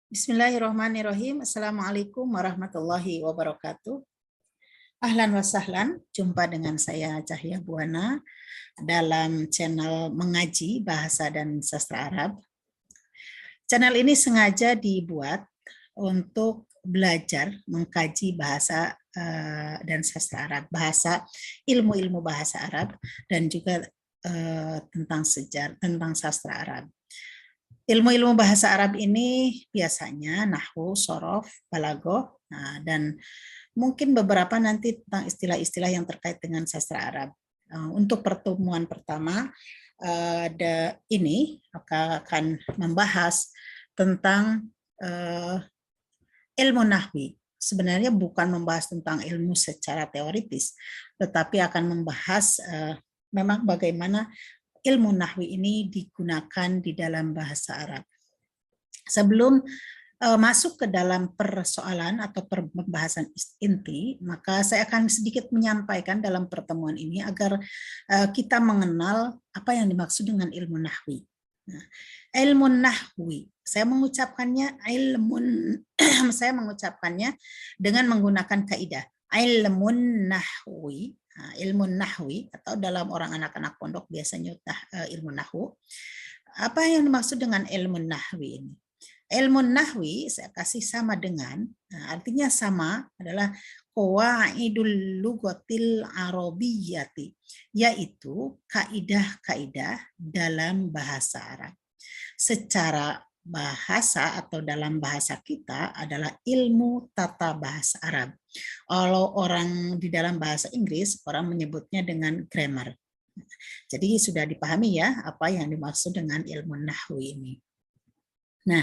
Bismillahirrahmanirrahim. Assalamualaikum warahmatullahi wabarakatuh. Ahlan wa sahlan, jumpa dengan saya Cahya Buana dalam channel Mengaji Bahasa dan Sastra Arab. Channel ini sengaja dibuat untuk belajar mengkaji bahasa dan sastra Arab, ilmu-ilmu bahasa Arab, dan juga tentang sejarah, tentang sastra Arab. Ilmu-ilmu bahasa Arab ini biasanya nahwu, shorof, balaghah, dan mungkin beberapa nanti tentang istilah-istilah yang terkait dengan sastra Arab. Untuk pertemuan pertama, ini akan membahas tentang ilmu nahwi. Sebenarnya bukan membahas tentang ilmu secara teoritis, tetapi akan membahas memang bagaimana ilmu nahwi ini digunakan di dalam bahasa Arab. Sebelum masuk ke dalam persoalan atau pembahasan inti, maka saya akan sedikit menyampaikan dalam pertemuan ini agar kita mengenal apa yang dimaksud dengan ilmu nahwi. Nah, ilmu nahwi, saya mengucapkannya dengan menggunakan kaidah ilmun nahwi. Ilmu nahwi, atau dalam orang anak-anak pondok biasanya ilmu nahwu. Apa yang dimaksud dengan ilmu nahwi ini? Ilmu nahwi saya kasih sama dengan, artinya sama adalah qawaidul lughatil arabiyyati, yaitu kaidah-kaidah dalam bahasa Arab. Secara bahasa atau dalam bahasa kita adalah ilmu tata bahasa Arab. Kalau orang di dalam bahasa Inggris, orang menyebutnya dengan grammar. Jadi sudah dipahami ya apa yang dimaksud dengan ilmu nahwi ini. Nah,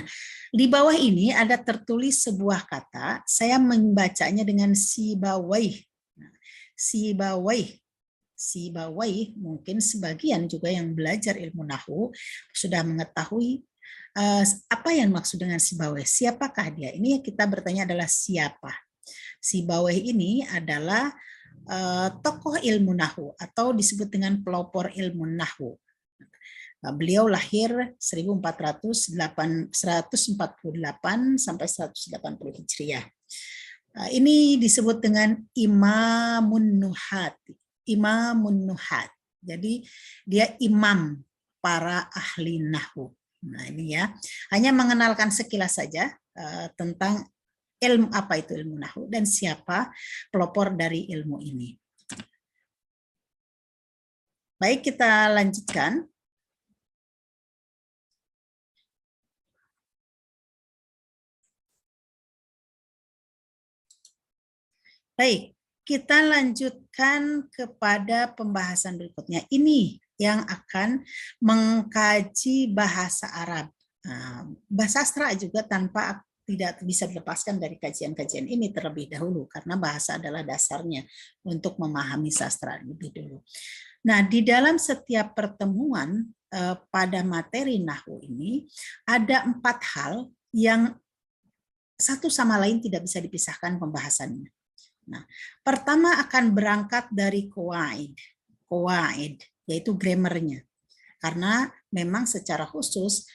di bawah ini ada tertulis sebuah kata, saya membacanya dengan sibawayh. Sibawayh, mungkin sebagian juga yang belajar ilmu nahwu sudah mengetahui apa yang maksud dengan sibawayh. Siapakah dia? Ini yang kita bertanya adalah siapa. Sibawayh ini adalah tokoh ilmu nahwu atau disebut dengan pelopor ilmu nahwu. Beliau lahir 1448 sampai 180 Hijriah. Ini disebut dengan Imamun Nuhat. Imamun Nuhat. Jadi dia imam para ahli nahwu. Nah, ini ya. Hanya mengenalkan sekilas saja tentang ilmu apa itu ilmu nahwu dan siapa pelopor dari ilmu ini. Baik, kita lanjutkan. Baik, kita lanjutkan kepada pembahasan berikutnya. Ini yang akan mengkaji bahasa Arab. Bahasa sastra juga tidak bisa dilepaskan dari kajian-kajian ini terlebih dahulu, karena bahasa adalah dasarnya untuk memahami sastra lebih dulu. Nah, di dalam setiap pertemuan pada materi nahwu ini, ada 4 hal yang satu sama lain tidak bisa dipisahkan pembahasannya. Nah, pertama akan berangkat dari qawaid, yaitu grammarnya. Karena memang secara khusus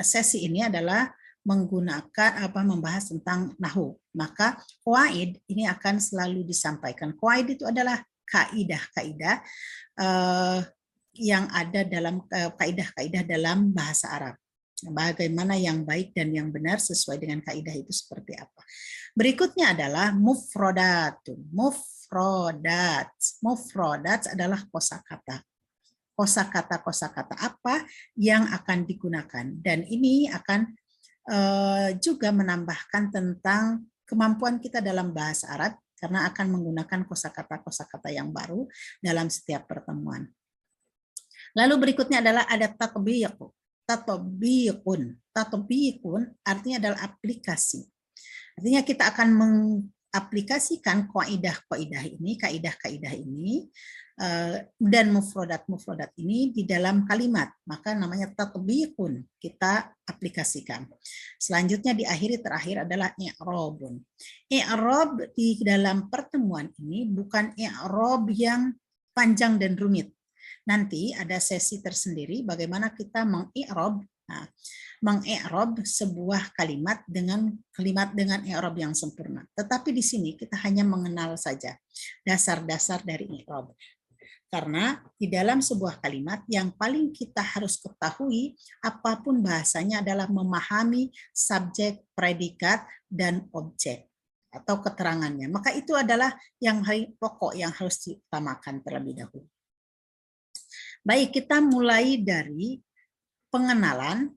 sesi ini adalah membahas tentang nahwu. Maka qawaid ini akan selalu disampaikan. Qawaid itu adalah kaidah-kaidah yang ada dalam kaidah-kaidah dalam bahasa Arab. Bagaimana yang baik dan yang benar sesuai dengan kaidah itu seperti apa. Berikutnya adalah mufrodatun. Mufrodat adalah kosakata. Kosakata apa yang akan digunakan. Dan ini akan juga menambahkan tentang kemampuan kita dalam bahasa Arab, karena akan menggunakan kosakata-kosakata yang baru dalam setiap pertemuan. Lalu berikutnya adalah ada tatbiq. Tatbiqun artinya adalah aplikasi. Artinya kita akan mengaplikasikan kaidah-kaidah ini dan mufrodat ini di dalam kalimat. Maka namanya tatbiqun, kita aplikasikan. Selanjutnya terakhir adalah i'rabun. I'rab di dalam pertemuan ini bukan i'rab yang panjang dan rumit. Nanti ada sesi tersendiri bagaimana kita mengi'rab Nah, mengi'rab sebuah kalimat dengan i'rab yang sempurna. Tetapi di sini kita hanya mengenal saja dasar-dasar dari i'rab. Karena di dalam sebuah kalimat yang paling kita harus ketahui apapun bahasanya adalah memahami subjek, predikat, dan objek atau keterangannya. Maka itu adalah yang pokok yang harus diutamakan terlebih dahulu. Baik, kita mulai dari pengenalan.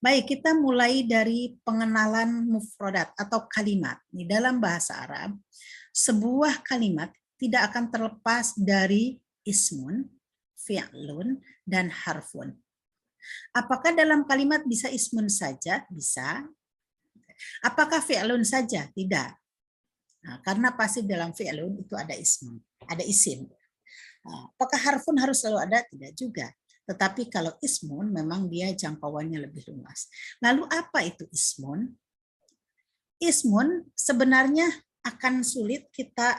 Baik, kita mulai dari pengenalan mufradat atau kalimat. Di dalam bahasa Arab, sebuah kalimat tidak akan terlepas dari ismun, fi'lun, dan harfun. Apakah dalam kalimat bisa ismun saja? Bisa. Apakah fi'lun saja? Tidak. Nah, karena pasti dalam fi'lun itu ada ismun, ada isim. Nah, apakah harfun harus selalu ada? Tidak juga. Tetapi kalau ismun memang dia jangkauannya lebih luas. Lalu apa itu ismun? Ismun sebenarnya akan sulit kita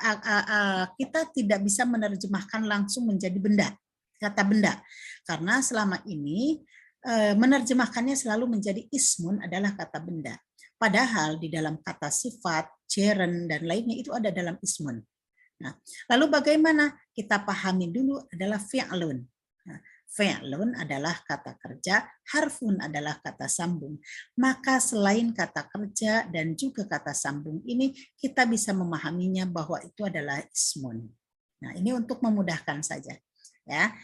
tidak bisa menerjemahkan langsung menjadi benda, kata benda, karena selama ini menerjemahkannya selalu menjadi ismun adalah kata benda. Padahal di dalam kata sifat, gerund, dan lainnya itu ada dalam ismun. Nah, lalu bagaimana? Kita pahami dulu adalah fi'lun. Nah, fi'lun adalah kata kerja, harfun adalah kata sambung. Maka selain kata kerja dan juga kata sambung ini, kita bisa memahaminya bahwa itu adalah ismun. Nah, ini untuk memudahkan saja. Ya,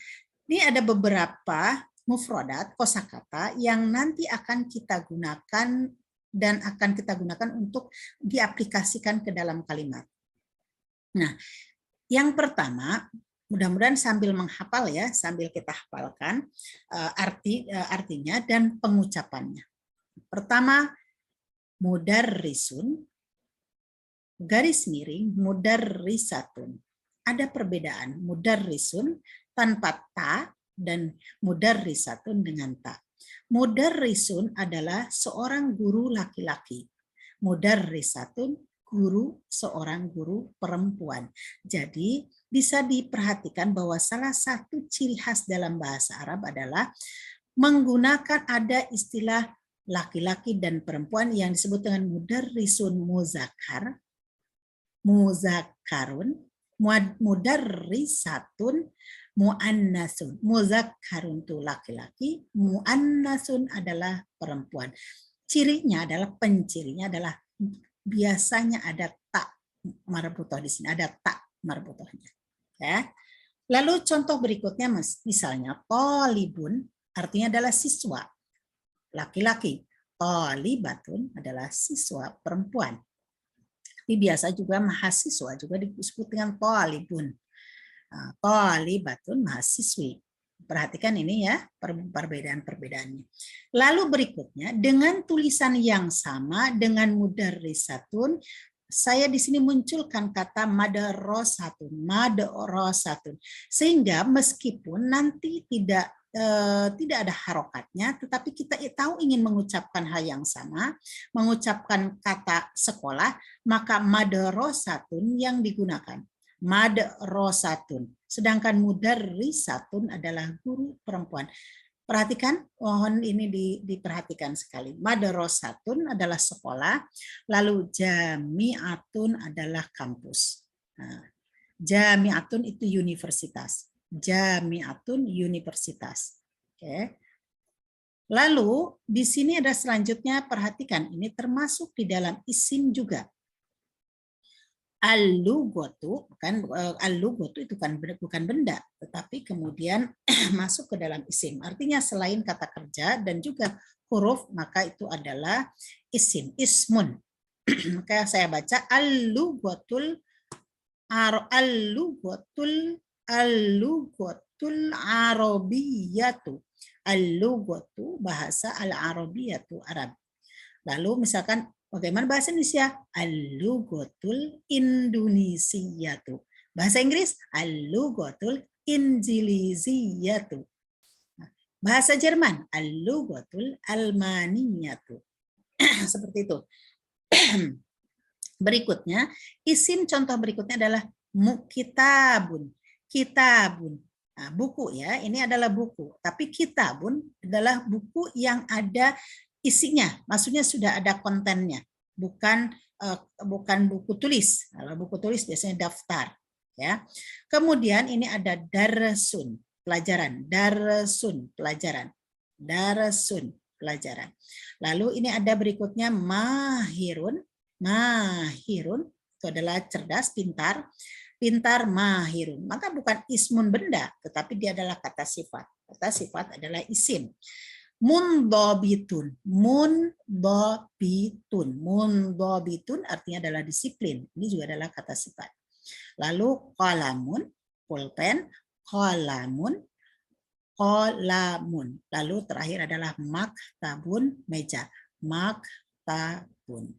ini ada beberapa mufradat, kosakata yang nanti akan kita gunakan dan akan kita gunakan untuk diaplikasikan ke dalam kalimat. Nah, yang pertama, mudah-mudahan sambil menghafal ya, sambil kita hafalkan artinya dan pengucapannya. Pertama, mudarrisun, garis miring, mudarrisatun. Ada perbedaan, mudarrisun tanpa ta dan mudarrisatun dengan ta. Mudarrisun adalah seorang guru laki-laki. Mudarrisatun guru, seorang guru perempuan. Jadi bisa diperhatikan bahwa salah satu ciri khas dalam bahasa Arab adalah menggunakan ada istilah laki-laki dan perempuan yang disebut dengan mudarrisun muzakkar, muzakkarun, mudarrisatun, muannasun. Muzakkarun itu laki-laki, muannasun adalah perempuan. Cirinya adalah, pencirinya adalah biasanya ada tak marbutoh di sini, ada tak marbutohnya. Ya. Lalu contoh berikutnya, misalnya talibun artinya adalah siswa laki-laki, talibatun adalah siswa perempuan. Tapi biasa juga mahasiswa juga disebut dengan talibun. Talibatun mahasiswi. Perhatikan ini ya perbedaan-perbedaannya. Lalu berikutnya dengan tulisan yang sama dengan mudarrisatun, saya di sini munculkan kata madrasatun, madrasatun, sehingga meskipun nanti tidak ada harokatnya, tetapi kita tahu ingin mengucapkan hal yang sama, mengucapkan kata sekolah, maka madrasatun yang digunakan. Madrasatun. Sedangkan mudarrisatun adalah guru perempuan. Perhatikan, mohon ini diperhatikan sekali. Madrasatun adalah sekolah, lalu jami'atun adalah kampus. Nah, jami'atun itu universitas. Jami'atun universitas. Oke. Lalu di sini ada selanjutnya, perhatikan ini termasuk di dalam isim juga. Al-lughatu, kan al-lughatu itu kan bukan benda, tetapi kemudian masuk ke dalam isim. Artinya selain kata kerja dan juga huruf, maka itu adalah isim, ismun. Maka saya baca al-lughatul arabiyyatu. Al-lughatu bahasa al-arabiyyatu Arab. Lalu misalkan bagaimana bahasa Indonesia? Al-lughatul indonesiatu. Bahasa Inggris? Al-lughatul injiliziyatu. Bahasa Jerman? Al-lughatul almaniyatu. Seperti itu. Berikutnya, isim contoh berikutnya adalah kitabun. Kitabun. Nah, buku ya, ini adalah buku. Tapi kitabun adalah buku yang ada isinya, maksudnya sudah ada kontennya, bukan bukan buku tulis. Kalau buku tulis biasanya daftar, ya. Kemudian ini ada darsun, pelajaran, darsun, pelajaran, darsun, pelajaran. Lalu ini ada berikutnya mahirun, mahirun itu adalah cerdas, pintar. Pintar mahirun. Maka bukan ismun benda, tetapi dia adalah kata sifat. Kata sifat adalah isim. Mundobitun. Mundobitun. Mundobitun artinya adalah disiplin. Ini juga adalah kata sifat. Lalu qalamun, pulpen, qalamun, qalamun. Lalu terakhir adalah maktabun, meja. Maktabun.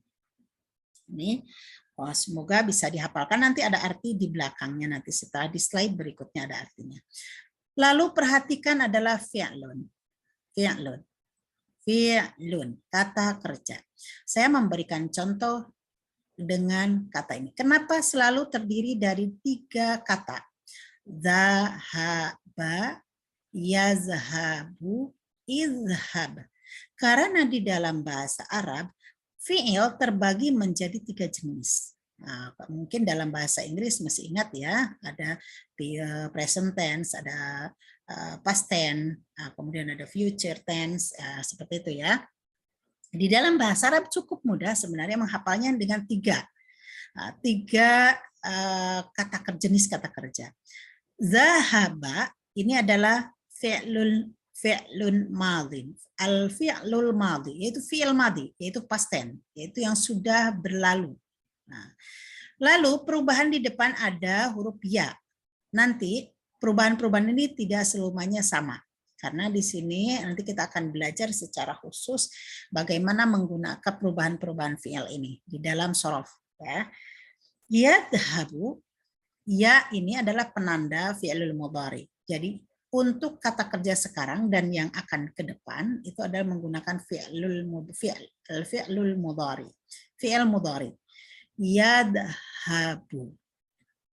Ini semoga bisa dihafalkan, nanti ada arti di belakangnya, nanti setelah di slide berikutnya ada artinya. Lalu perhatikan adalah fi'lun. Fi'lun. Fi'lun, kata kerja. Saya memberikan contoh dengan kata ini. Kenapa selalu terdiri dari 3 kata? Zahaba, yazhabu, izhab. Karena di dalam bahasa Arab fi'il terbagi menjadi 3 jenis. Nah, mungkin dalam bahasa Inggris masih ingat ya, ada present tense, ada past tense, kemudian ada future tense, seperti itu ya. Di dalam bahasa Arab cukup mudah sebenarnya menghafalnya dengan 3 jenis kata kerja. Zahaba ini adalah fi'lun madhi. Al-fi'lul madhi yaitu fi'il madhi, yaitu past tense, yaitu yang sudah berlalu. Nah, lalu perubahan di depan ada huruf ya. Nanti perubahan-perubahan ini tidak selamanya sama. Karena di sini nanti kita akan belajar secara khusus bagaimana menggunakan perubahan-perubahan fi'il ini di dalam shorof. Ya. Yadhabu, ya ini adalah penanda fi'lul mudhari. Jadi untuk kata kerja sekarang dan yang akan ke depan itu adalah menggunakan fi'lul mudhari. Fi'il mudhari. Yadhabu.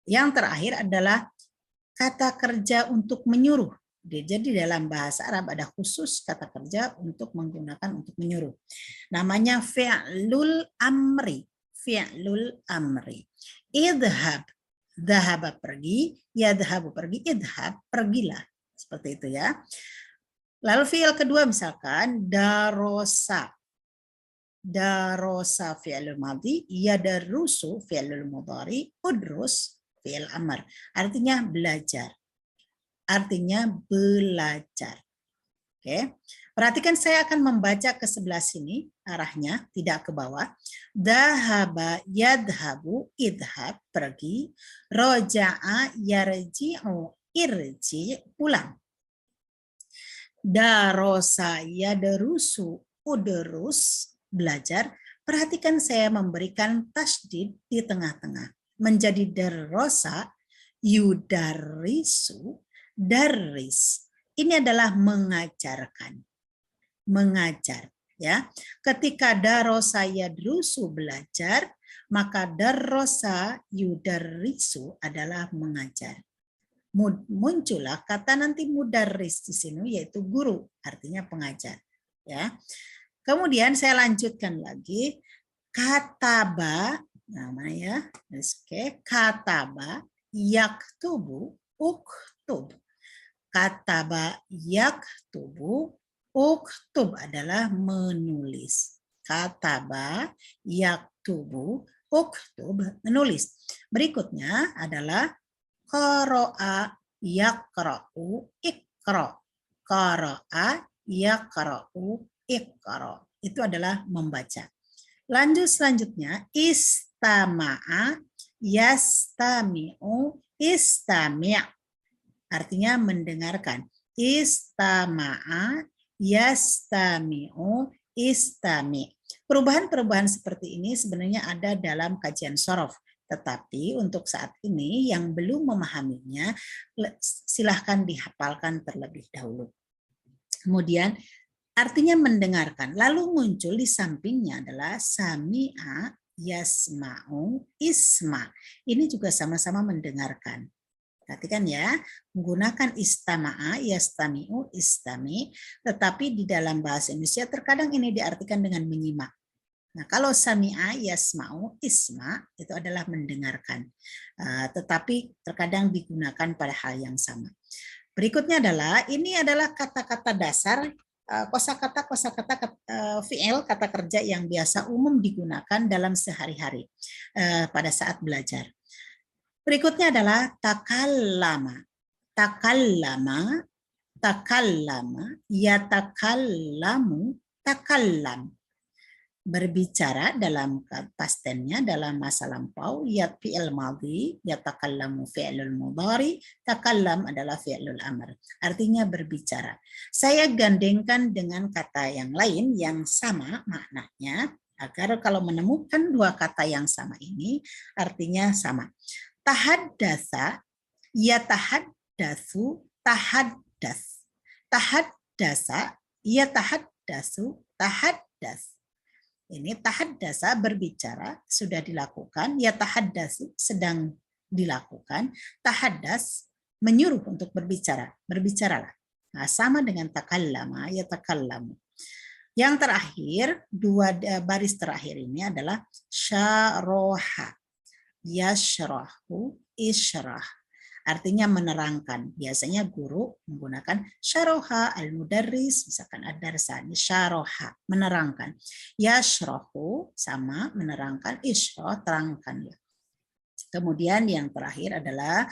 Yang terakhir adalah kata kerja untuk menyuruh. Jadi dalam bahasa Arab ada khusus kata kerja untuk menggunakan untuk menyuruh. Namanya fi'lul amri. Fi'lul amri. Idhab. Dhahaba pergi, yadhabu pergi, idhab pergilah. Seperti itu ya. Lalu fi'il kedua misalkan darosa. Darosa fi'il madhi, yadarusu fi'il mudhari, udrus fi'il amr. Artinya belajar. Artinya belajar. Oke. Perhatikan saya akan membaca ke sebelah sini arahnya, tidak ke bawah. Dhahaba yadhabu idhab pergi, roja'a yarji'u irji pulang. Darosa yadarusu udrus belajar. Perhatikan saya memberikan tasydid di tengah-tengah. Menjadi darosa yudarisu daris. Ini adalah mengajarkan. Mengajar. Ya, ketika darosa yadrusu belajar, maka darosa yudarisu adalah mengajar. Muncullah kata nanti mudaris di sini yaitu guru, artinya pengajar. Ya. Kemudian saya lanjutkan lagi kataba, namanya oke, kataba yaktubu uktub. Kataba yaktubu uktub adalah menulis. Kataba yaktubu uktub menulis. Berikutnya adalah qara'a yaqra'u iqra. Qara'a yaqra'u iqra. Itu adalah membaca. Lanjut selanjutnya istama'a yastami'u istami'. Artinya mendengarkan. Istama'a yastami'u istami'. Perubahan-perubahan seperti ini sebenarnya ada dalam kajian shorof. Tetapi untuk saat ini yang belum memahaminya, silahkan dihafalkan terlebih dahulu. Kemudian artinya mendengarkan. Lalu muncul di sampingnya adalah sami'a yasma'u isma. Ini juga sama-sama mendengarkan. Perhatikan ya, menggunakan istama'a, yastami'u, istami, tetapi di dalam bahasa Indonesia terkadang ini diartikan dengan menyimak. Nah, kalau sami'a, yasma'u, isma, itu adalah mendengarkan. Tetapi terkadang digunakan pada hal yang sama. Berikutnya ini adalah kata-kata dasar, kosakata fi'il, kata kerja yang biasa umum digunakan dalam sehari-hari pada saat belajar. Berikutnya adalah takallama. Takallama, takallama, yatakallamu, takallam. Berbicara dalam past tense-nya dalam masa lampau, yat fi'il madhi, yatakallamu fi'lul mudhari, takallam adalah fi'lul amr. Artinya berbicara. Saya gandengkan dengan kata yang lain yang sama maknanya agar kalau menemukan dua kata yang sama ini artinya sama. Tahaddasa, ya tahaddasu, tahaddas. Tahaddasa, ya tahaddasu, tahaddas. Ini tahaddasa berbicara sudah dilakukan, ya tahaddasu sedang dilakukan, tahaddas menyuruh untuk berbicara, berbicaralah. Nah, sama dengan takallama, ya takallamu. Yang terakhir, dua baris terakhir ini adalah syaroha, yashrahu, isyrah. Artinya menerangkan. Biasanya guru menggunakan syaroha, al-mudarris, misalkan ad-darsan, syaroha, menerangkan. Yashrahu, sama, menerangkan, isyrah, terangkan. Kemudian yang terakhir adalah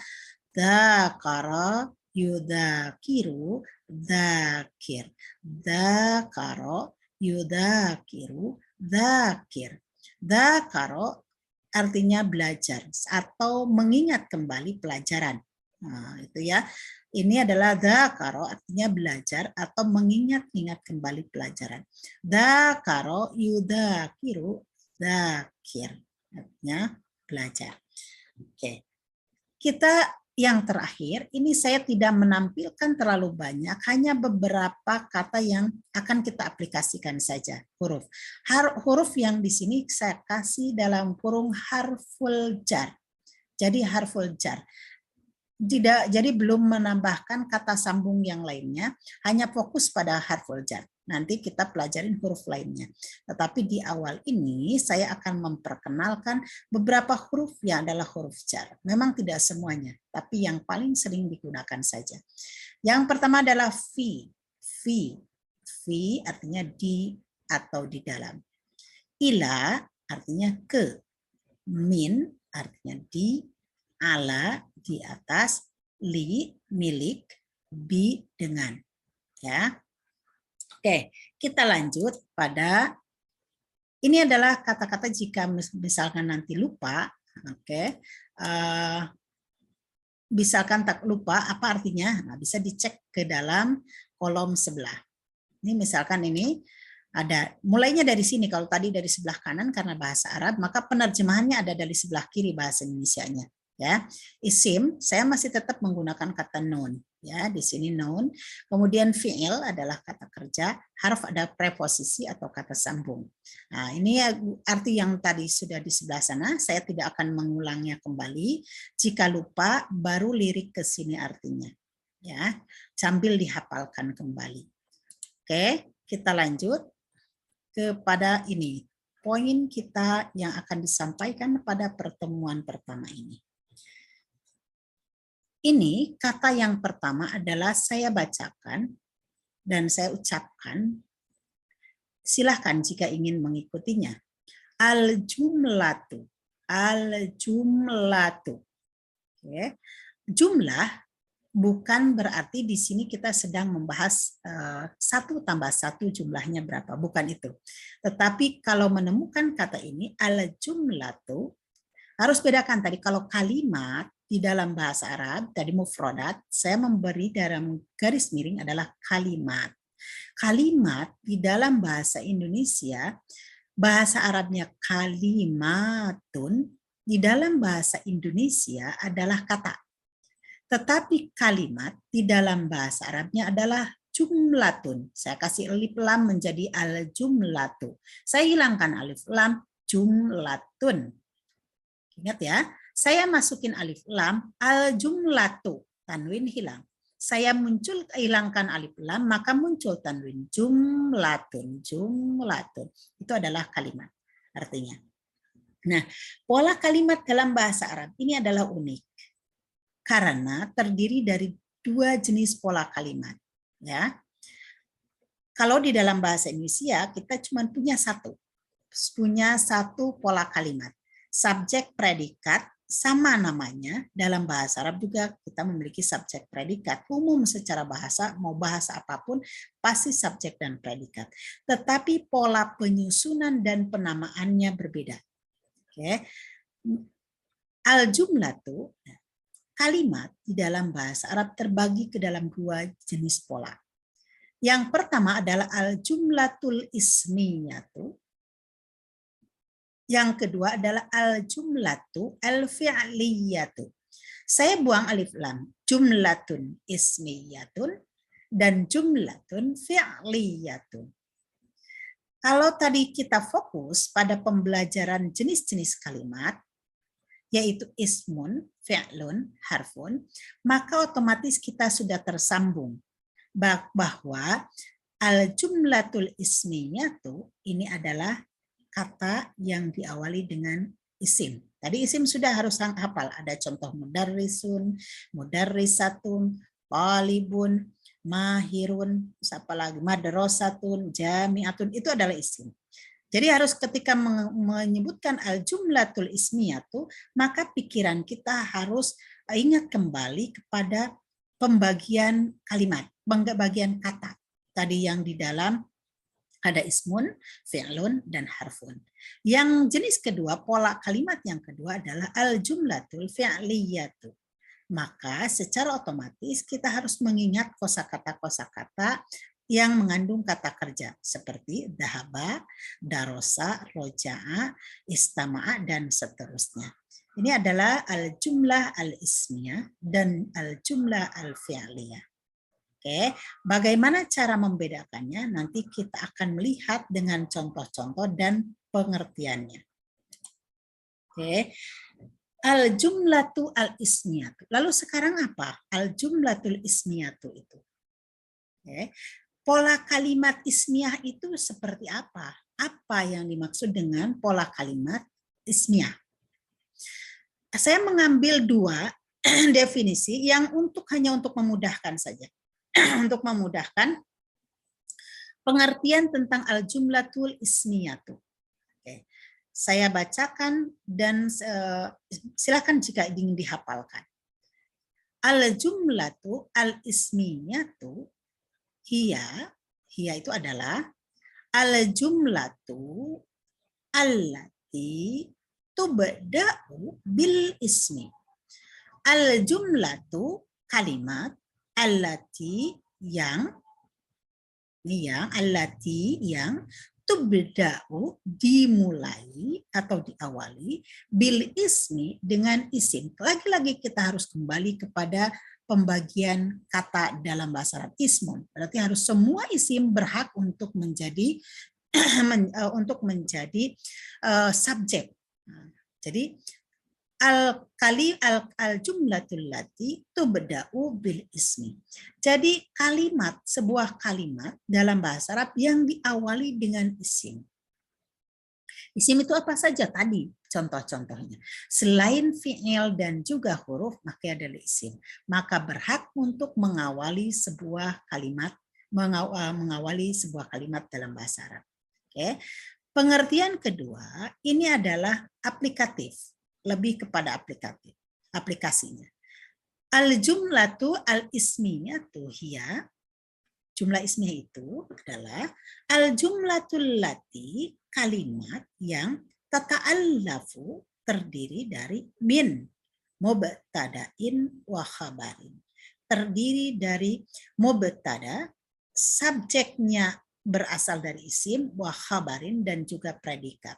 dzakara, yudzakiru, dzakir. Dzakara, yudzakiru, dzakir. Dzakara artinya belajar atau mengingat kembali pelajaran. Nah, itu ya. Ini adalah dzakara artinya belajar atau mengingat-ingat kembali pelajaran. Dzakara yudzakiru dzakir. Artinya belajar. Oke. Kita yang terakhir, ini saya tidak menampilkan terlalu banyak, hanya beberapa kata yang akan kita aplikasikan saja, huruf. Huruf yang di sini saya kasih dalam kurung harful jar. Jadi harful jar. Jadi belum menambahkan kata sambung yang lainnya, hanya fokus pada harful jar. Nanti kita pelajarin huruf lainnya. Tetapi di awal ini saya akan memperkenalkan beberapa huruf yang adalah huruf jar. Memang tidak semuanya, tapi yang paling sering digunakan saja. Yang pertama adalah fi. Fi. Fi artinya di atau di dalam. Ila artinya ke. Min artinya di. Ala di atas. Li milik. Bi dengan. Ya. Oke, kita lanjut pada ini adalah kata-kata jika misalkan nanti lupa, oke, misalkan tak lupa apa artinya, nah, bisa dicek ke dalam kolom sebelah. Ini misalkan ini ada mulainya dari sini, kalau tadi dari sebelah kanan karena bahasa Arab, maka penerjemahannya ada dari sebelah kiri bahasa Indonesianya. Ya, isim saya masih tetap menggunakan kata noun. Ya, di sini noun. Kemudian fi'il adalah kata kerja, harf ada preposisi atau kata sambung. Nah, ini arti yang tadi sudah di sebelah sana, saya tidak akan mengulangnya kembali. Jika lupa, baru lirik ke sini artinya. Ya, sambil dihafalkan kembali. Oke, kita lanjut kepada ini. Poin kita yang akan disampaikan pada pertemuan pertama ini. Ini kata yang pertama adalah saya bacakan dan saya ucapkan. Silahkan jika ingin mengikutinya. Al-jumlatu. Al-jumlatu. Oke. Jumlah bukan berarti di sini kita sedang membahas 1 tambah 1 jumlahnya berapa. Bukan itu. Tetapi kalau menemukan kata ini, al-jumlatu, harus bedakan tadi kalau kalimat di dalam bahasa Arab, tadi mufradat, saya memberi dalam garis miring adalah kalimat. Kalimat di dalam bahasa Indonesia, bahasa Arabnya kalimatun, di dalam bahasa Indonesia adalah kata. Tetapi kalimat di dalam bahasa Arabnya adalah jumlatun. Saya kasih alif lam menjadi al-jumlatu. Saya hilangkan alif lam, jumlatun. Ingat ya, Saya masukin alif lam, al jumlatu, tanwin hilang. Saya hilangkan alif lam, maka muncul tanwin, jumlatun, jumlatun. Itu adalah kalimat artinya. Nah, pola kalimat dalam bahasa Arab ini adalah unik karena terdiri dari dua jenis pola kalimat. Ya, kalau di dalam bahasa Indonesia kita cuma punya satu pola kalimat, subjek predikat. Sama namanya, dalam bahasa Arab juga kita memiliki subjek predikat. Umum secara bahasa, mau bahasa apapun, pasti subjek dan predikat. Tetapi pola penyusunan dan penamaannya berbeda. Oke. Al-jumlatu, kalimat di dalam bahasa Arab terbagi ke dalam dua jenis pola. Yang pertama adalah al-jumlatul ismiyatu. Yang kedua adalah al-jumlatu al-fi'liyatu. Saya buang alif lam. Jumlatun ismiyatun dan jumlatun fi'liyatun. Kalau tadi kita fokus pada pembelajaran jenis-jenis kalimat, yaitu ismun, fi'lun, harfun, maka otomatis kita sudah tersambung bahwa al-jumlatul ismiyatu ini adalah kata yang diawali dengan isim. Tadi isim sudah harus hafal. Ada contoh mudarrisun, mudarrisatun, talibun, mahirun, apa lagi, madrasatun, jami'atun, itu adalah isim. Jadi harus ketika menyebutkan al-jumlatul ismiyatu, maka pikiran kita harus ingat kembali kepada pembagian kalimat, pembagian kata. Tadi yang di dalam ada ismun, fi'lun, dan harfun. Yang jenis kedua, pola kalimat yang kedua adalah al-jumlatul fi'liyatu. Maka secara otomatis kita harus mengingat kosakata-kosakata yang mengandung kata kerja seperti dahaba, darosa, roja'a, istama'a, dan seterusnya. Ini adalah al-jumlah al-ismiyah dan al-jumlah al-fi'liyah. Oke, bagaimana cara membedakannya? Nanti kita akan melihat dengan contoh-contoh dan pengertiannya. Oke, al-jumlatu al-ismiyatu. Lalu sekarang apa? Al-jumlatul ismiyatu itu. Oke, pola kalimat ismiyah itu seperti apa? Apa yang dimaksud dengan pola kalimat ismiyah? Saya mengambil dua definisi yang hanya untuk memudahkan saja. Untuk memudahkan pengertian tentang al-jumlatul ismiyatu. Oke. Saya bacakan dan silakan jika ingin dihafalkan. Al-jumlatu al-ismiyatu hiya itu adalah al-jumlatu allati tubda'u bil ismi. Al-jumlatu kalimat allati yang tubda'u dimulai atau diawali bil ismi dengan isim. Lagi-lagi kita harus kembali kepada pembagian kata dalam bahasa Arab ismun. Berarti harus semua isim berhak untuk menjadi subjek. Jadi al-jumlatul lati tubda'u bil ismi. Jadi sebuah kalimat dalam bahasa Arab yang diawali dengan isim. Isim itu apa saja tadi contoh-contohnya. Selain fi'il dan juga huruf, maka adalah isim. Maka berhak untuk mengawali sebuah kalimat dalam bahasa Arab. Oke. Pengertian kedua, ini adalah aplikatif. Lebih kepada aplikasinya. Al-jumlatu al-ismiyatu hiya, jumlah ismiyah itu adalah al-jumlatul lati, kalimat yang tata'allafu, terdiri dari min, mubtada'in wa khabarin. Terdiri dari mubtada, subjeknya berasal dari isim, wa khabarin, dan juga predikat.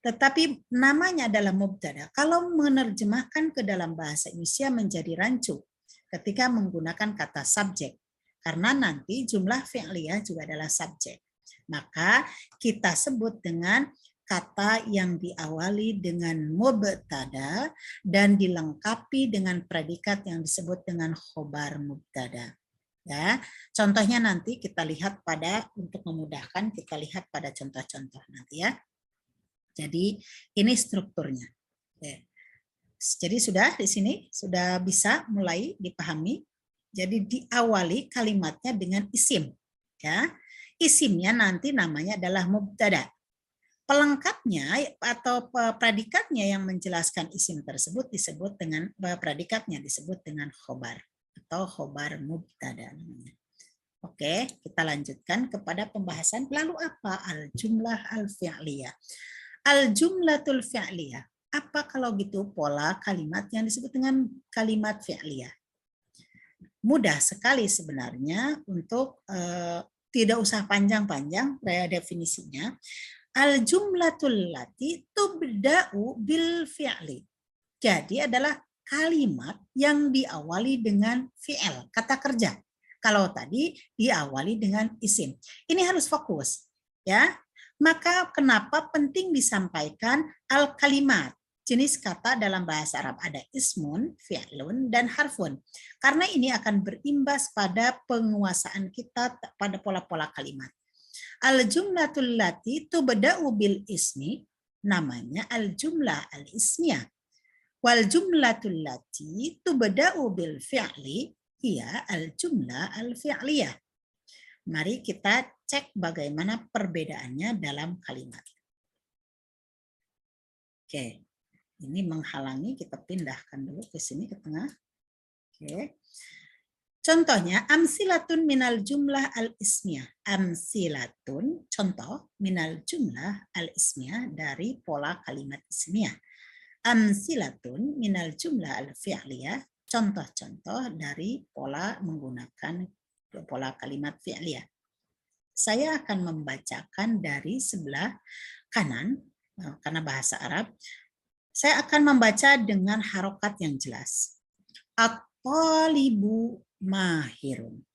Tetapi namanya adalah mubtada. Kalau menerjemahkan ke dalam bahasa Indonesia menjadi rancu ketika menggunakan kata subjek. Karena nanti jumlah fi'liyah juga adalah subjek. Maka kita sebut dengan kata yang diawali dengan mubtada dan dilengkapi dengan predikat yang disebut dengan khobar mubtada. Ya, contohnya nanti kita lihat pada, untuk memudahkan kita lihat pada contoh-contoh nanti ya. Jadi ini strukturnya. Oke. Jadi sudah di sini sudah bisa mulai dipahami. Jadi diawali kalimatnya dengan isim. Ya, isimnya nanti namanya adalah mubtada. Pelengkapnya atau predikatnya yang menjelaskan isim tersebut disebut dengan predikatnya disebut dengan khobar atau khobar mubtada namanya. Oke, kita lanjutkan kepada pembahasan. Lalu apa al-jumlah al-fi'liyah? Al-jumlatul fi'liyah. Apa kalau gitu pola kalimat yang disebut dengan kalimat fi'liyah? Mudah sekali sebenarnya untuk tidak usah panjang-panjang definisinya. Al-jumlatul lati tubda'u bil fi'li. Jadi adalah kalimat yang diawali dengan fi'il, kata kerja. Kalau tadi diawali dengan isim. Ini harus fokus, ya. Maka kenapa penting disampaikan al-kalimat? Jenis kata dalam bahasa Arab ada ismun, fi'lun, dan harfun. Karena ini akan berimbas pada penguasaan kita pada pola-pola kalimat. Al-jumlatul lati tubda'u bil ismi, namanya al-jumlah al-ismiyah. Wal jumlatul lati tubda'u bil fi'li hiya al-jumlah al-fi'liyah. Mari kita cek bagaimana perbedaannya dalam kalimat. Oke, ini menghalangi, kita pindahkan dulu ke sini ke tengah. Oke. Contohnya, amsilatun minal jumlah al-ismiyah. Amsilatun, contoh, minal jumlah al-ismiyah, dari pola kalimat ismiyah. Amsilatun minal jumlah al-fi'liyah, contoh-contoh dari pola menggunakan pola kalimat fi'liyah. Saya akan membacakan dari sebelah kanan, karena bahasa Arab. Saya akan membaca dengan harokat yang jelas. At-talibu mahirun.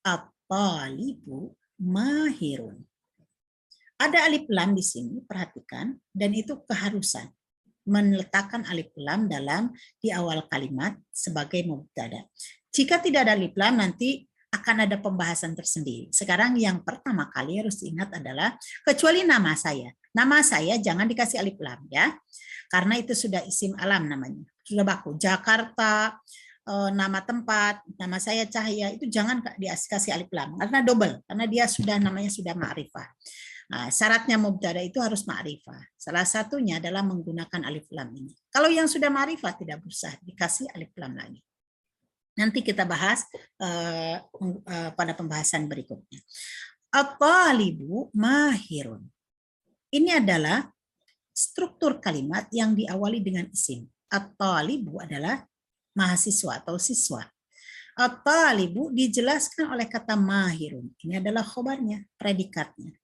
At-talibu mahirun. Ada alif lam di sini, perhatikan, dan itu keharusan meletakkan alif lam di awal kalimat sebagai mubtada. Jika tidak ada alif lam, nanti akan ada pembahasan tersendiri. Sekarang yang pertama kali harus diingat adalah kecuali nama saya. Nama saya jangan dikasih alif lam ya. Karena itu sudah isim alam namanya. Sudah baku. Jakarta, nama tempat, nama saya Cahaya, itu jangan dikasih alif lam karena double, karena dia sudah namanya sudah ma'rifah. Nah, syaratnya mubtada itu harus ma'rifah. Salah satunya adalah menggunakan alif lam ini. Kalau yang sudah ma'rifah tidak usah dikasih alif lam lagi. Nanti kita bahas pada pembahasan berikutnya. At-talibu mahirun. Ini adalah struktur kalimat yang diawali dengan isim. At-talibu adalah mahasiswa atau siswa. At-talibu dijelaskan oleh kata mahirun. Ini adalah khobarnya, predikatnya.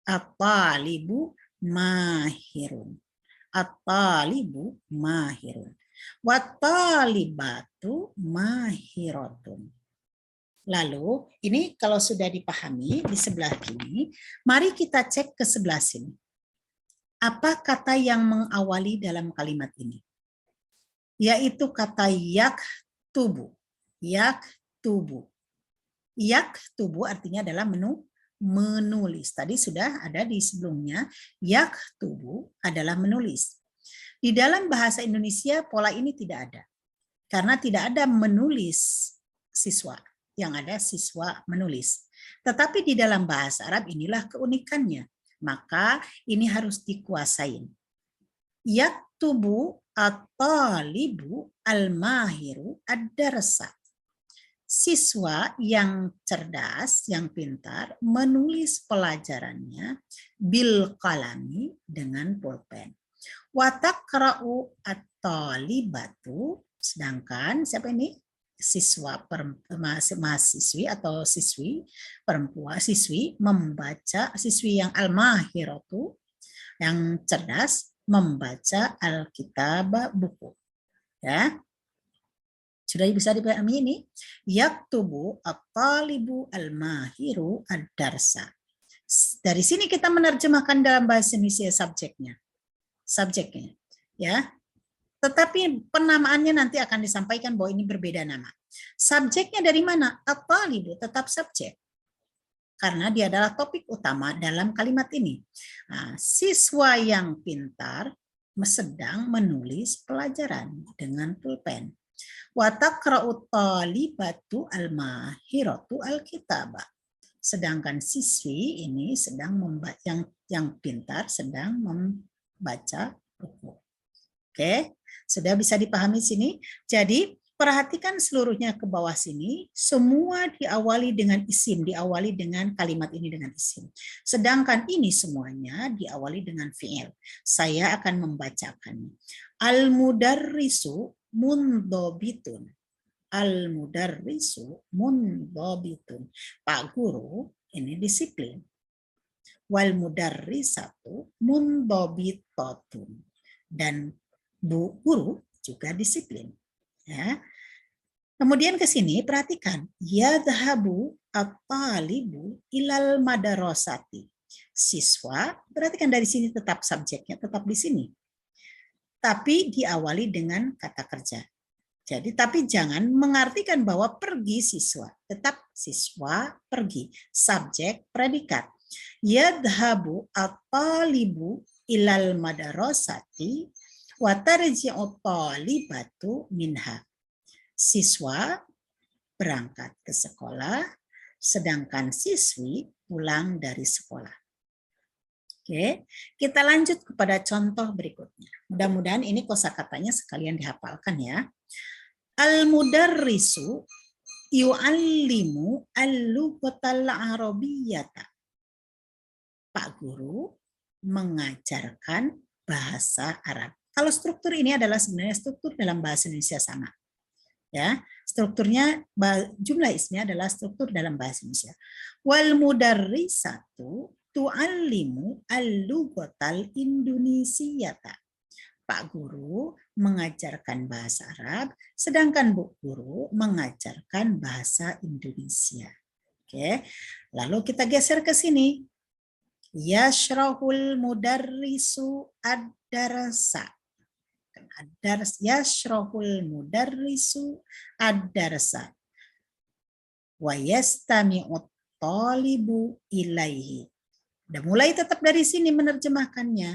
At-talibu mahirun. At-talibu mahirun. Wat-talibatu mahiratun. Lalu, ini kalau sudah dipahami di sebelah kiri, mari kita cek ke sebelah sini. Apa kata yang mengawali dalam kalimat ini? Yaitu kata yaktubu. Yaktubu. Yaktubu artinya adalah menulis. Tadi sudah ada di sebelumnya. Yaktubu adalah menulis. Di dalam bahasa Indonesia pola ini tidak ada. Karena tidak ada menulis siswa. Yang ada siswa menulis. Tetapi di dalam bahasa Arab inilah keunikannya. Maka ini harus dikuasain. Yaktubu at-talibu al-mahiru ad-darsa. Siswa yang cerdas, yang pintar, menulis pelajarannya bil qalami dengan pulpen. Wa taqra'u at-talibatu, sedangkan siapa ini? Siswa mahasiswi atau siswi perempuan, siswi membaca, siswi yang al-mahiratu, yang cerdas, membaca al-kitab, buku. Ya. Sudah bisa dipahami ini? Yaktubu at-talibu al-mahiru ad-darsa. Dari sini kita menerjemahkan dalam bahasa Indonesia subjeknya, ya. Tetapi penamaannya nanti akan disampaikan bahwa ini berbeda nama. Subjeknya dari mana? At-talibu tetap subjek. Karena dia adalah topik utama dalam kalimat ini. Nah, siswa yang pintar sedang menulis pelajaran dengan pulpen. Wa taqra'u talibatu al-mahiratu al-kitaba. Sedangkan siswi ini sedang yang pintar sedang membaca buku. Oke, sudah bisa dipahami sini. Jadi perhatikan seluruhnya ke bawah sini, semua diawali dengan isim, diawali dengan kalimat ini dengan isim. Sedangkan ini semuanya diawali dengan fi'il. Saya akan membacakannya. Al-mudarrisu mundobitun. Al-mudarrisu mundobitun. Pak guru ini disiplin. Wal mudarrisatu mundobitatun. Dan bu guru juga disiplin. Ya. Kemudian ke sini perhatikan, yadhabu at-talibu ilal madarasati. Siswa, perhatikan dari sini tetap subjeknya tetap di sini. Tapi diawali dengan kata kerja. Jadi tapi jangan mengartikan bahwa pergi siswa, tetap siswa pergi. Subjek predikat. Yadhabu at-talibu ilal madarasati wa tarji'u talibatu minha. Siswa berangkat ke sekolah, sedangkan siswi pulang dari sekolah. Oke, kita lanjut kepada contoh berikutnya. Mudah-mudahan ini kosakatanya sekalian dihafalkan ya. Al-mudarrisu yu'allimu al-lughatal arabiyyata. Pak guru mengajarkan bahasa Arab. Kalau struktur ini adalah sebenarnya struktur dalam bahasa Indonesia sama. Ya, strukturnya jumlah ismnya adalah struktur dalam bahasa Indonesia. Wal mudarrisatu tu'allimu al-lughatal indonesiata. Pak guru mengajarkan bahasa Arab, sedangkan Bu guru mengajarkan bahasa Indonesia. Oke, lalu kita geser ke sini. Yashrahul mudarrisu ad-darsa. Yashrahul mudarrisu ad-darsa. Wa yastami'ut talibu ilaihi. Dan mulai tetap dari sini menerjemahkannya.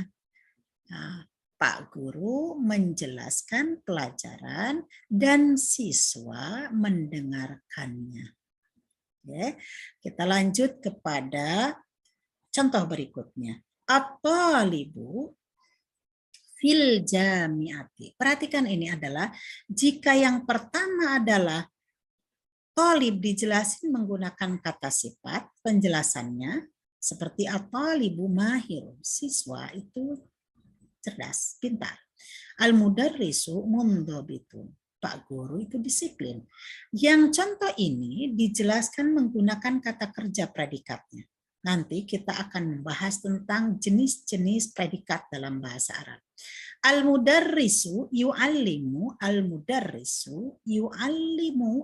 Nah, Pak guru menjelaskan pelajaran dan siswa mendengarkannya. Oke, kita lanjut kepada contoh berikutnya. At-talibu fil jami'ati. Perhatikan ini adalah jika yang pertama adalah talib dijelasin menggunakan kata sifat, penjelasannya seperti at-talibu mahir, siswa itu cerdas, pintar. Al-mudarrisu mundobitun. Pak guru itu disiplin. Yang contoh ini dijelaskan menggunakan kata kerja predikatnya. Nanti kita akan membahas tentang jenis-jenis predikat dalam bahasa Arab. Al-mudarrisu yu'allimu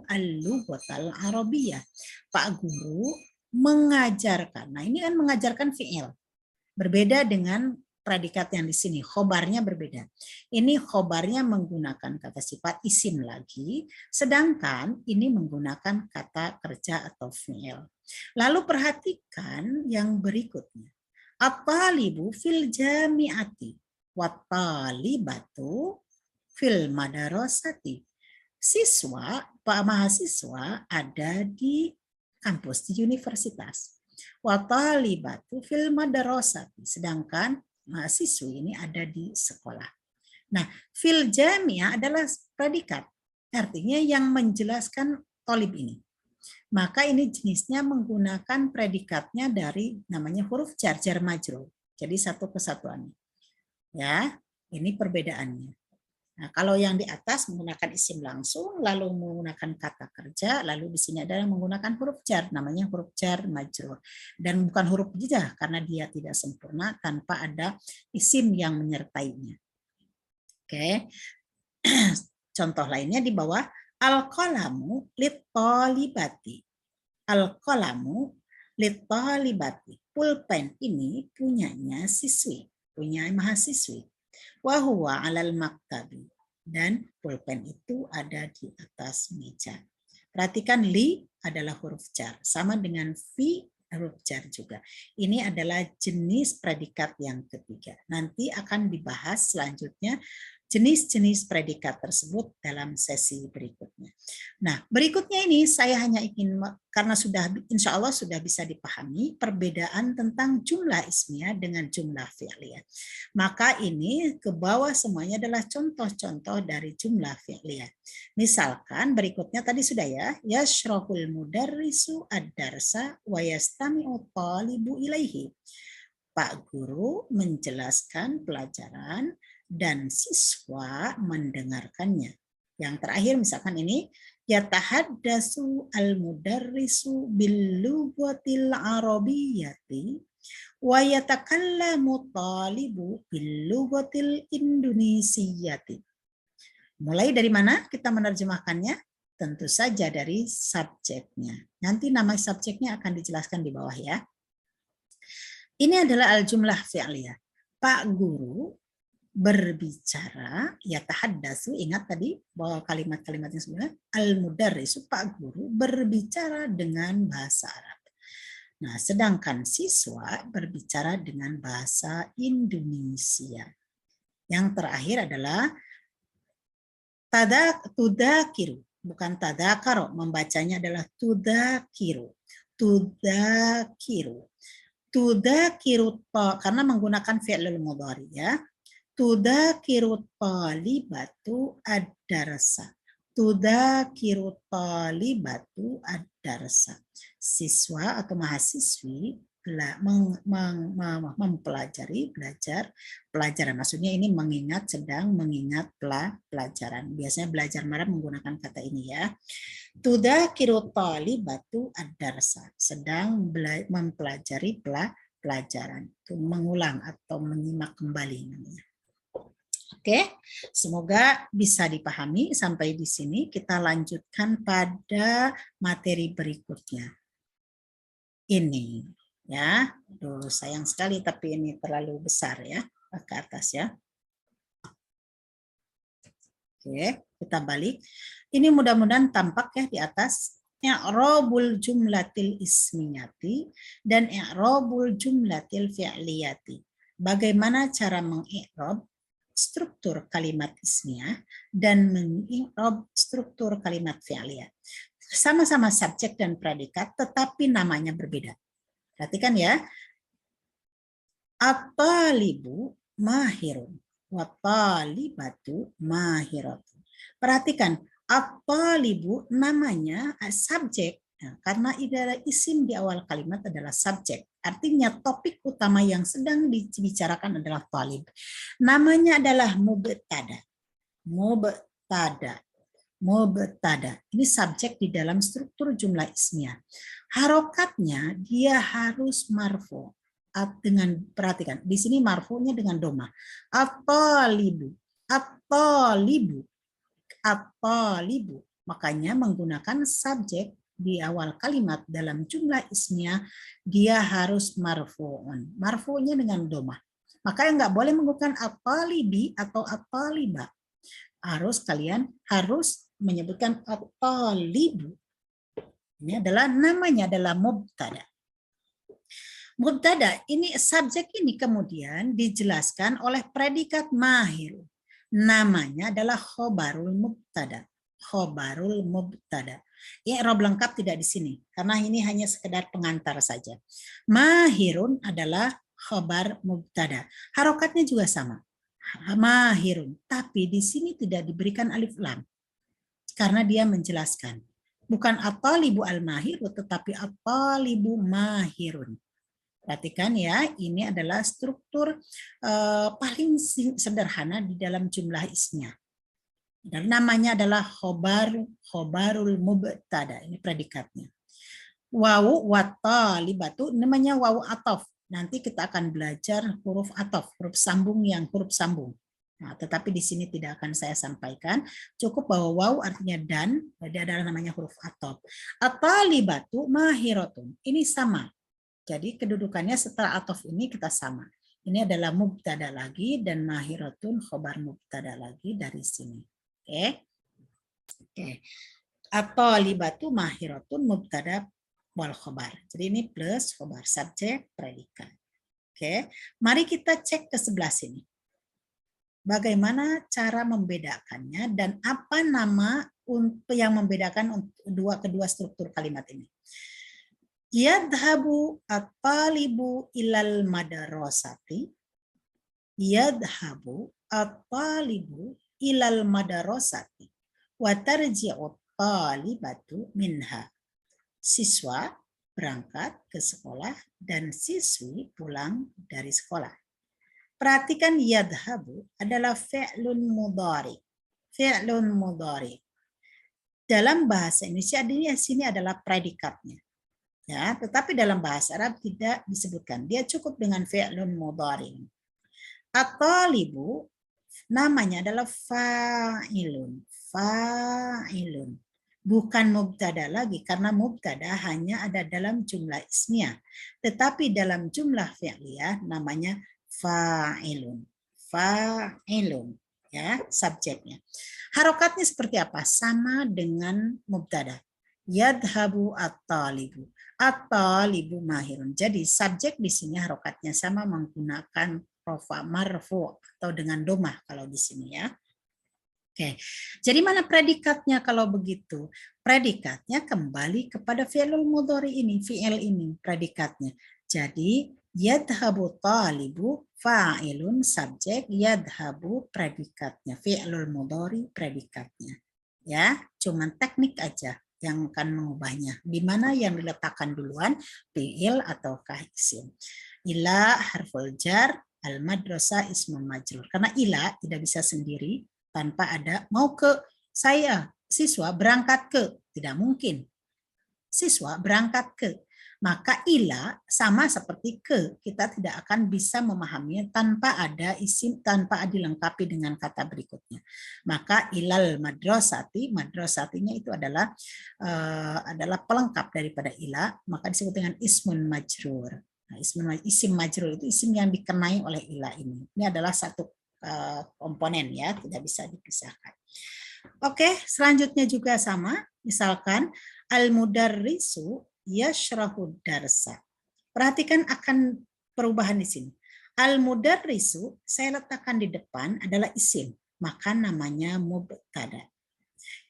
al-lughatal arabiyyah. Pak guru mengajarkan. Nah, ini kan mengajarkan fi'il. Berbeda dengan predikat yang di sini, khobarnya berbeda. Ini khobarnya menggunakan kata sifat isim lagi, sedangkan ini menggunakan kata kerja atau fi'il. Lalu perhatikan yang berikutnya. At-talibu fil jami'ati wat-talibatu fil madarasati. Siswa, mahasiswa ada di kampus, di universitas. Wat-talibatu fil madarasati. Sedangkan mahasiswi ini ada di sekolah. Nah, fil jami'ah adalah predikat. Artinya yang menjelaskan tolib ini. Maka ini jenisnya menggunakan predikatnya dari namanya huruf jar majrur. Jadi satu kesatuannya. Ya, ini perbedaannya. Nah, kalau yang di atas menggunakan isim langsung, lalu menggunakan kata kerja, lalu di sini adalah menggunakan huruf jar, namanya huruf jar majrur. Dan bukan huruf jeda karena dia tidak sempurna tanpa ada isim yang menyertainya. Oke. Contoh lainnya di bawah, al-qalamu lit-talibati. Al-qalamu lit-talibati. pulpen ini punyanya siswi, punya mahasiswi. Wa huwa 'alal maktabi, dan pulpen itu ada di atas meja. Perhatikan li adalah huruf jar, sama dengan fi huruf jar juga. Ini adalah jenis predikat yang ketiga. Nanti akan dibahas selanjutnya jenis-jenis predikat tersebut dalam sesi berikutnya. Nah, berikutnya ini saya hanya ingin, karena sudah insya Allah sudah bisa dipahami perbedaan tentang jumlah ismiyah dengan jumlah fi'liyah. Maka ini ke bawah semuanya adalah contoh-contoh dari jumlah fi'liyah. Misalkan berikutnya tadi sudah ya, yashrahul mudarrisu ad-darsa wa yastami'u talibu ilaihi. Pak Guru menjelaskan pelajaran dan siswa mendengarkannya. Yang terakhir misalkan ini, yatahaddasu al-mudarrisu bil lughatil arabiyyati wa yatakallamu talibu bil lughatil indonesiyyati. Mulai dari mana kita menerjemahkannya? Tentu saja dari subjeknya. Nanti nama subjeknya akan dijelaskan di bawah ya. Ini adalah al-jumlah fi'liyah. Pak Guru berbicara, ya tahaddatsu, ingat tadi bahwa kalimat-kalimatnya sebenarnya al-mudarrisu, Pak Guru berbicara dengan bahasa Arab. Nah, sedangkan siswa berbicara dengan bahasa Indonesia. Yang terakhir adalah tudakiru, bukan tadakaro, membacanya adalah tudakiru. Tudakiru. Tudakiru, karena menggunakan fi'lul mudhari ya. Tudakiru talibatu ad-darsa. Tudakiru talibatu ad-darsa. Siswa atau mahasiswi mempelajari, belajar pelajaran. Maksudnya ini mengingat, sedang mengingat pelajaran. Biasanya belajar marah menggunakan kata ini ya. Tudakiru talibatu ad-darsa. Sedang mempelajari pelajaran. Itu mengulang atau menyimak kembali namanya. Oke, semoga bisa dipahami sampai di sini. Kita lanjutkan pada materi berikutnya. Ini ya, aduh sayang sekali tapi ini terlalu besar ya ke atas ya. Oke, kita balik. Ini mudah-mudahan tampak ya di atas. I'rabul jumlatil ismiyati dan i'rabul jumlatil fi'liyati. Bagaimana cara mengi'rab struktur kalimat ismiyah dan mengi'rab struktur kalimat fi'liyah. Sama-sama subjek dan predikat tetapi namanya berbeda. Perhatikan ya. At-talibu mahirun wa talibatu mahiratun. Perhatikan, at-talibu namanya subjek. Nah, karena ada isim di awal kalimat adalah subjek. Artinya topik utama yang sedang dibicarakan adalah talib. Namanya adalah mubtada. Mubtada. Mubtada. Ini subjek di dalam struktur jumlah ismiyah. Harokatnya dia harus marfu. Dengan perhatikan di sini marfunya dengan doma. At-talibu. At-talibu. At-talibu. Makanya menggunakan subjek di awal kalimat dalam jumlah ismiyah dia harus marfu'un. Marfu'nya dengan doma. Makanya nggak boleh menggunakan at-talibi atau at-taliba. Kalian harus menyebutkan at-talibu. Ini adalah namanya adalah mubtada. Mubtada ini subjek ini kemudian dijelaskan oleh predikat mahir. Namanya adalah khobarul mubtada. Khobarul mubtada. I'rab lengkap tidak di sini karena ini hanya sekedar pengantar saja. Mahirun adalah khobar mubtada. Harokatnya juga sama. Mahirun, tapi di sini tidak diberikan alif lam karena dia menjelaskan bukan at-talibu al-mahir tetapi at-talibu mahirun. Perhatikan ya, ini adalah struktur paling sederhana di dalam jumlah ismiyah. Dan namanya adalah khobarul mubtada, ini predikatnya. Wawu wa talibatu namanya wawu ataf. Nanti kita akan belajar huruf ataf, huruf sambung yang huruf sambung. Nah, tetapi di sini tidak akan saya sampaikan. Cukup bahwa wawu artinya dan, dia adalah namanya huruf ataf. At-talibatu mahiratun. Ini sama. Jadi kedudukannya setelah atof ini kita sama. Ini adalah mubtada lagi dan mahiratun khobar mubtada lagi dari sini. Oke. Oke. At-talibatu mahiratun mubtada wal khobar. Jadi ini plus khobar subjek predikat. Oke. Mari kita cek ke sebelah sini. Bagaimana cara membedakannya dan apa nama yang membedakan kedua struktur kalimat ini. Yadhabu at-talibu ilal madarasati. Yadhabu at-talibu ilal madarasati. Wa tarji'u at-talibatu minha. Siswa berangkat ke sekolah dan siswi pulang dari sekolah. Perhatikan yadhabu adalah fi'lun mudhari. Fi'lun mudhari. Dalam bahasa Indonesia di sini adalah predikatnya. Ya, tetapi dalam bahasa Arab tidak disebutkan. Dia cukup dengan fi'lun mudhari. At-talibu namanya adalah fa'ilun. Fa'ilun. Bukan mubtada lagi karena mubtada hanya ada dalam jumlah ismiyah. Tetapi dalam jumlah fi'liyah namanya fa'ilun. Fa'ilun. Ya, subjeknya. Harokatnya seperti apa? Sama dengan mubtada. Yadhabu at-talibu. At-talibu mahirun. Jadi subjek di sini harokatnya sama menggunakan rofa marfu atau dengan domah kalau di sini ya. Oke. Jadi mana predikatnya kalau begitu? Predikatnya kembali kepada fi'lul mudhari ini, fi'il ini predikatnya. Jadi yadhabu talibu fa'ilun subjek, yadhabu predikatnya, fi'lul mudhari predikatnya. Ya, cuman teknik aja yang akan mengubahnya. Di mana yang diletakkan duluan, fi'il ataukah isim. Ila harful jar, al-madrasah ismun majrur. Karena ila tidak bisa sendiri tanpa ada mau ke saya, siswa berangkat ke, tidak mungkin. Siswa berangkat ke. Maka ila sama seperti ke, kita tidak akan bisa memahaminya tanpa ada isim, tanpa dilengkapi dengan kata berikutnya. Maka ilal madrasati, madrasatinya itu adalah pelengkap daripada ila, maka disebut dengan ismun majrur. Nah, isim majrur itu isim yang dikenai oleh ila ini. Ini adalah satu komponen ya, tidak bisa dipisahkan. Oke, selanjutnya juga sama. Misalkan al-mudarrisu yashrahu darsa. Perhatikan akan perubahan di sini. Al-mudarrisu saya letakkan di depan adalah isim, maka namanya mubtada.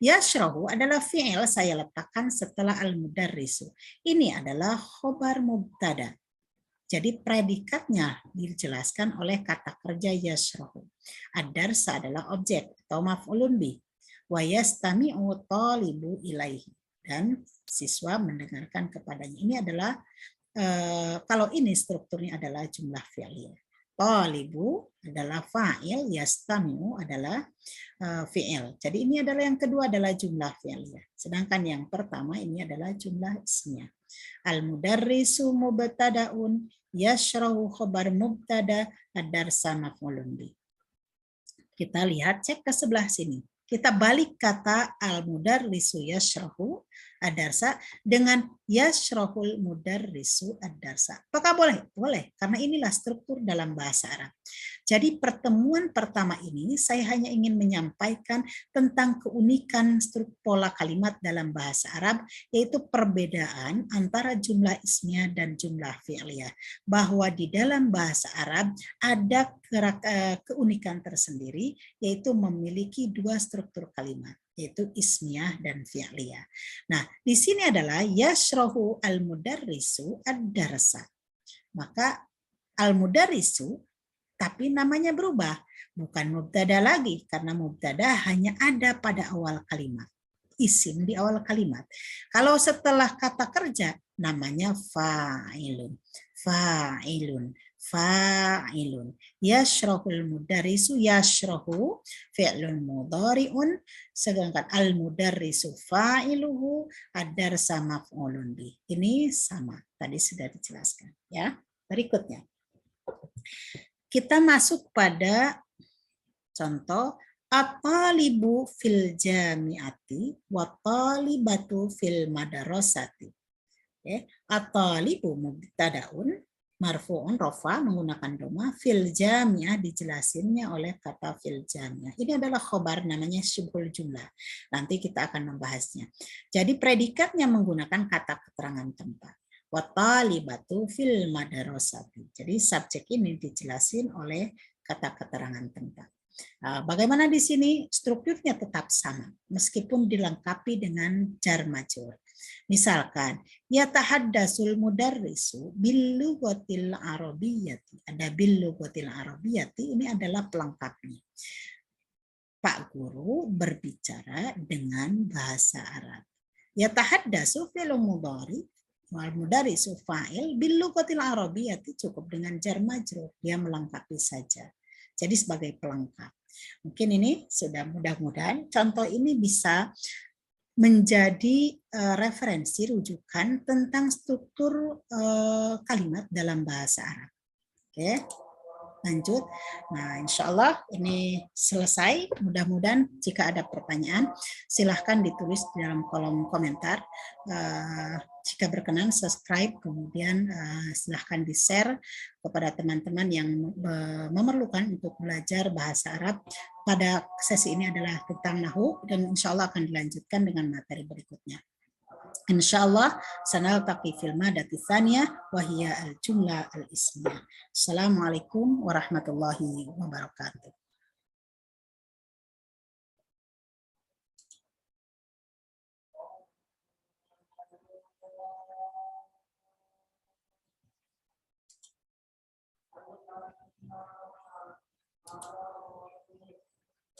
Yashrahu adalah fi'il saya letakkan setelah al-mudarrisu. Ini adalah khobar mubtada. Jadi predikatnya dijelaskan oleh kata kerja yashrahu. Ad-darsa adalah objek atau maf'ulun bih. Wa yastami'u talibu ilaihi. Dan siswa mendengarkan kepadanya. Ini adalah kalau ini strukturnya adalah jumlah fi'liyah. Talibu adalah fa'il, yastami'u adalah fi'il. Jadi ini adalah yang kedua adalah jumlah fi'liyah. Sedangkan yang pertama ini adalah jumlah ismiyah. Al-mudarrisu mubtada'un, yashrahu khabar mubtada, ad-darsa maf'ulun bih. Kita lihat cek ke sebelah sini. Kita balik kata al-mudarrisu yashrahu ad-darsa dengan yashrahul mudarrisu ad-darsa. Apakah boleh? Boleh, karena inilah struktur dalam bahasa Arab. Jadi pertemuan pertama ini saya hanya ingin menyampaikan tentang keunikan struktur pola kalimat dalam bahasa Arab, yaitu perbedaan antara jumlah ismiyah dan jumlah fi'liyah. Bahwa di dalam bahasa Arab ada keunikan tersendiri, yaitu memiliki dua struktur kalimat, yaitu ismiyah dan fi'liyah. Nah, di sini adalah yashrahu al-mudarrisu ad-darsa. Maka al-mudarrisu tapi namanya berubah, bukan mubtada lagi karena mubtada hanya ada pada awal kalimat. Isim di awal kalimat. Kalau setelah kata kerja namanya fa'ilun. Fa'ilun. Fa'ilun. Yashrahul mudarrisu, yashrahu fi'lun mudhari'un, sedangkan al-mudarrisu fa'iluhu, ad-darsa maf'ulun bih. Ini sama, tadi sudah dijelaskan ya. Berikutnya. Kita masuk pada contoh at-talibu fil jami'ati wa talibatu fil madarasati. At-talibu mubtadaun marfu'un rofa menggunakan doma, fil jami'ah dijelasinnya oleh kata fil jami'ah. Ini adalah khobar namanya syubhul jumlah. Nanti kita akan membahasnya. Jadi predikatnya menggunakan kata keterangan tempat. Wa talibatu fil madrasati. Jadi subjek ini dijelasin oleh kata keterangan tempat. Bagaimana di sini strukturnya tetap sama meskipun dilengkapi dengan jar majrur. Misalkan yatahaddasul mudarrisu bil lughatil arabiyyati. Ada bil lughatil arabiyyati ini adalah pelengkapnya. Pak guru berbicara dengan bahasa Arab. Yatahaddasu fil mudhari wal mudarrisu fa'il bil lughatil arabiyyati cukup dengan jar majrur, dia melengkapi saja. Jadi sebagai pelengkap. Mungkin ini sudah mudah-mudahan contoh ini bisa menjadi referensi rujukan tentang struktur kalimat dalam bahasa Arab. Oke, lanjut. Nah, insya Allah ini selesai. Mudah-mudahan jika ada pertanyaan, silahkan ditulis di dalam kolom komentar. Jika berkenan, subscribe, kemudian silahkan di-share kepada teman-teman yang memerlukan untuk belajar bahasa Arab. Pada sesi ini adalah tentang Nahwu, dan insya Allah akan dilanjutkan dengan materi berikutnya. Insyaallah sanaltaqi fil madati tsaniyah wa hiya al-jumlah al-ismiyah. Assalamualaikum warahmatullahi wabarakatuh.